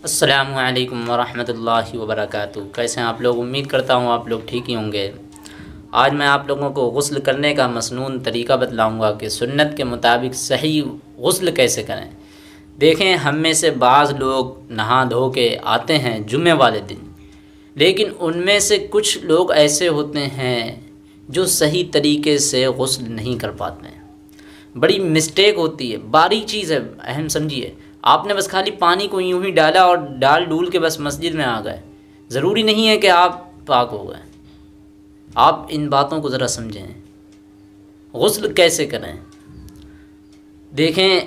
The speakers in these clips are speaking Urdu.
السلام علیکم ورحمۃ اللہ وبرکاتہ۔ کیسے ہیں آپ لوگ؟ امید کرتا ہوں آپ لوگ ٹھیک ہی ہوں گے۔ آج میں آپ لوگوں کو غسل کرنے کا مسنون طریقہ بتلاؤں گا کہ سنت کے مطابق صحیح غسل کیسے کریں۔ دیکھیں، ہم میں سے بعض لوگ نہا دھو کے آتے ہیں جمعہ والے دن، لیکن ان میں سے کچھ لوگ ایسے ہوتے ہیں جو صحیح طریقے سے غسل نہیں کر پاتے ہیں۔ بڑی مسٹیک ہوتی ہے، باریک چیز ہے، اہم سمجھیے۔ آپ نے بس خالی پانی کو یوں ہی ڈالا اور ڈال ڈول کے بس مسجد میں آ گئے، ضروری نہیں ہے کہ آپ پاک ہو گئے۔ آپ ان باتوں کو ذرا سمجھیں۔ غسل کیسے کریں؟ دیکھیں،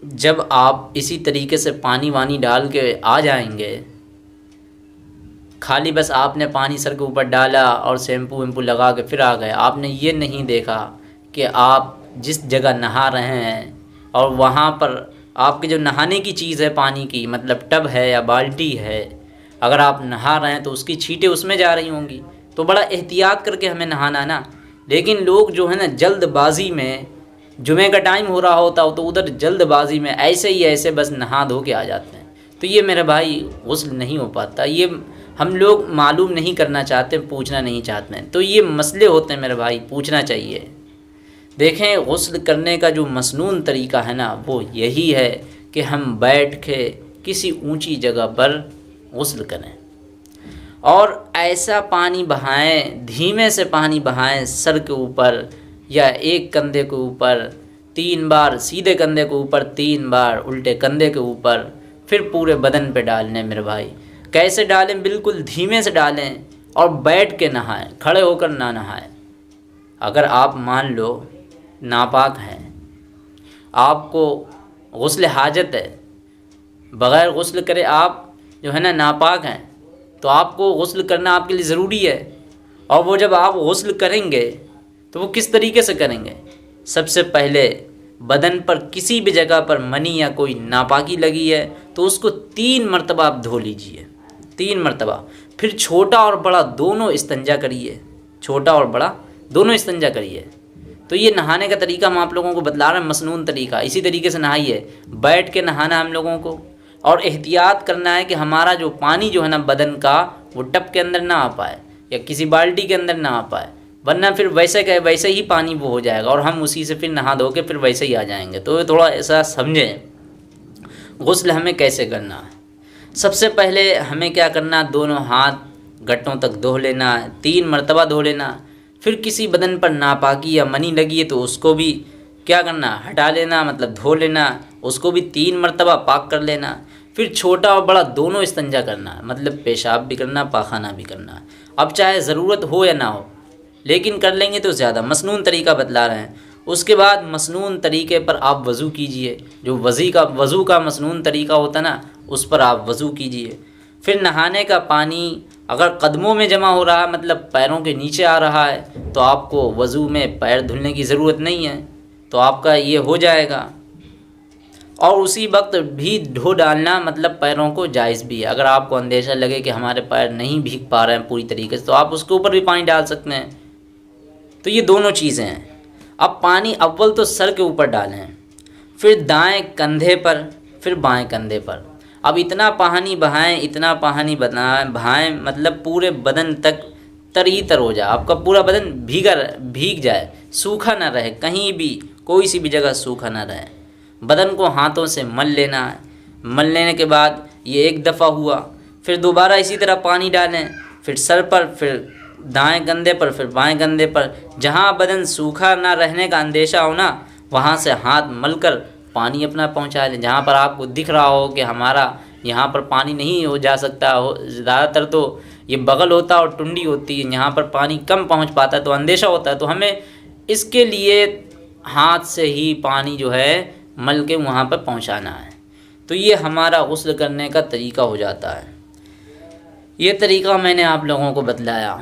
جب آپ اسی طریقے سے پانی وانی ڈال کے آ جائیں گے، خالی بس آپ نے پانی سر کے اوپر ڈالا اور شیمپو ویمپو لگا کے پھر آ گئے، آپ نے یہ نہیں دیکھا کہ آپ جس جگہ نہا رہے ہیں اور وہاں پر آپ کے جو نہانے کی چیز ہے، پانی کی مطلب ٹب ہے یا بالٹی ہے، اگر آپ نہا رہے ہیں تو اس کی چھینٹیں اس میں جا رہی ہوں گی، تو بڑا احتیاط کر کے ہمیں نہانا نا۔ لیکن لوگ جو ہے نا جلد بازی میں، جمعہ کا ٹائم ہو رہا ہوتا ہو تو ادھر جلد بازی میں ایسے بس نہا دھو کے آ جاتے ہیں، تو یہ میرے بھائی غسل نہیں ہو پاتا۔ یہ ہم لوگ معلوم نہیں کرنا چاہتے، پوچھنا نہیں چاہتے ہیں، تو یہ مسئلے ہوتے ہیں میرے بھائی، پوچھنا چاہیے۔ دیکھیں، غسل کرنے کا جو مسنون طریقہ ہے نا وہ یہی ہے کہ ہم بیٹھ کے کسی اونچی جگہ پر غسل کریں اور ایسا پانی بہائیں، دھیمے سے پانی بہائیں سر کے اوپر یا ایک کندھے کے اوپر 3 بار، سیدھے کندھے کے اوپر 3 بار، الٹے کندھے کے اوپر، پھر پورے بدن پہ ڈالنے میرے بھائی۔ کیسے ڈالیں؟ بالکل دھیمے سے ڈالیں اور بیٹھ کے نہائیں، کھڑے ہو کر نہ نہائیں۔ اگر آپ مان لو ناپاک ہیں، آپ کو غسل حاجت ہے، بغیر غسل کرے آپ جو ہے نا ناپاک ہیں، تو آپ کو غسل کرنا آپ کے لیے ضروری ہے۔ اور وہ جب آپ غسل کریں گے تو وہ کس طریقے سے کریں گے؟ سب سے پہلے بدن پر کسی بھی جگہ پر منی یا کوئی ناپاکی لگی ہے تو اس کو 3 مرتبہ آپ دھو لیجئے، 3 مرتبہ۔ پھر چھوٹا اور بڑا دونوں استنجا کریے، چھوٹا اور بڑا دونوں استنجا کریے۔ تو یہ نہانے کا طریقہ ہم آپ لوگوں کو بتلا رہے ہیں، مسنون طریقہ۔ اسی طریقے سے نہائیے، بیٹھ کے نہانا ہم لوگوں کو، اور احتیاط کرنا ہے کہ ہمارا جو پانی جو ہے نا بدن کا وہ ٹپ کے اندر نہ آ پائے یا کسی بالٹی کے اندر نہ آ پائے، ورنہ پھر ویسے ہی پانی وہ ہو جائے گا اور ہم اسی سے پھر نہا دھو کے پھر ویسے ہی آ جائیں گے۔ تو تھوڑا ایسا سمجھیں غسل ہمیں کیسے کرنا ہے۔ سب سے پہلے ہمیں کیا کرنا؟ دونوں ہاتھ گھٹنوں تک دھو لینا، 3 مرتبہ دھو لینا۔ پھر کسی بدن پر ناپاکی یا منی لگی ہے تو اس کو بھی کیا کرنا؟ ہٹا لینا، مطلب دھو لینا، اس کو بھی 3 مرتبہ پاک کر لینا۔ پھر چھوٹا اور بڑا دونوں استنجا کرنا، مطلب پیشاب بھی کرنا، پاخانہ بھی کرنا۔ اب چاہے ضرورت ہو یا نہ ہو، لیکن کر لیں گے تو زیادہ مسنون طریقہ بتلا رہے ہیں۔ اس کے بعد مسنون طریقے پر آپ وضو کیجئے، جو وضو کا مسنون طریقہ ہوتا نا اس پر آپ وضو کیجئے۔ پھر نہانے کا پانی اگر قدموں میں جمع ہو رہا ہے، مطلب پیروں کے نیچے آ رہا ہے، تو آپ کو وضو میں پیر دھلنے کی ضرورت نہیں ہے، تو آپ کا یہ ہو جائے گا۔ اور اسی وقت بھی دھو ڈالنا مطلب پیروں کو جائز بھی ہے۔ اگر آپ کو اندیشہ لگے کہ ہمارے پیر نہیں بھیگ پا رہے ہیں پوری طریقے سے، تو آپ اس کے اوپر بھی پانی ڈال سکتے ہیں۔ تو یہ دونوں چیزیں ہیں۔ اب پانی اول تو سر کے اوپر ڈالیں، پھر دائیں کندھے پر، پھر بائیں کندھے پر۔ اب اتنا پانی بہائیں مطلب پورے بدن تک تر ہو جائے، آپ کا پورا بدن بھیگ جائے، سوکھا نہ رہے، کہیں بھی کوئی سی بھی جگہ سوکھا نہ رہے۔ بدن کو ہاتھوں سے مل لینا ہے۔ مل لینے کے بعد یہ ایک دفعہ ہوا، پھر دوبارہ اسی طرح پانی ڈالیں، پھر سر پر، پھر دائیں کندھے پر، پھر بائیں کندھے پر۔ جہاں بدن سوکھا نہ رہنے کا اندیشہ ہو نا، وہاں سے ہاتھ مل کر پانی اپنا پہنچا لیں۔ جہاں پر آپ کو دکھ رہا ہو کہ ہمارا یہاں پر پانی نہیں ہو جا سکتا ہو، زیادہ تر تو یہ بغل ہوتا اور ٹنڈی ہوتی ہے، یہاں پر پانی کم پہنچ پاتا ہے تو اندیشہ ہوتا ہے، تو ہمیں اس کے لیے ہاتھ سے ہی پانی جو ہے مل کے وہاں پر پہنچانا ہے۔ تو یہ ہمارا غسل کرنے کا طریقہ ہو جاتا ہے۔ یہ طریقہ میں نے آپ لوگوں کو بتلایا۔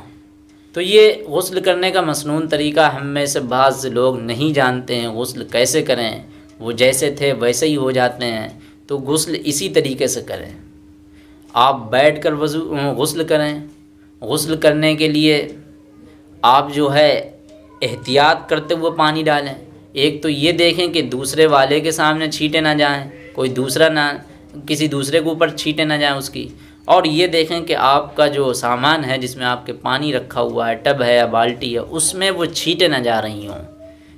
تو یہ غسل کرنے کا مسنون طریقہ ہم میں سے بعض لوگ نہیں جانتے ہیں غسل کیسے کریں، وہ جیسے تھے ویسے ہی ہو جاتے ہیں۔ تو غسل اسی طریقے سے کریں، آپ بیٹھ کر غسل کریں۔ غسل کرنے کے لیے آپ جو ہے احتیاط کرتے ہوئے پانی ڈالیں۔ ایک تو یہ دیکھیں کہ دوسرے والے کے سامنے چھینٹیں نہ جائیں، کوئی دوسرا نہ کسی دوسرے کے اوپر چھینٹیں نہ جائیں اس کی. اور یہ دیکھیں کہ آپ کا جو سامان ہے جس میں آپ کے پانی رکھا ہوا ہے، ٹب ہے یا بالٹی ہے، اس میں وہ چھینٹیں نہ جا رہی ہوں.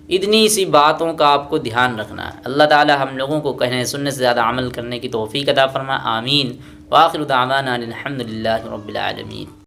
اتنی سی باتوں کا آپ کو دھیان رکھنا ہے. اللہ تعالی ہم لوگوں کو کہنے سننے سے زیادہ عمل کرنے کی توفیق عطا فرمائے. آمین. وآخر دعوانا الحمد للہ رب العالمین.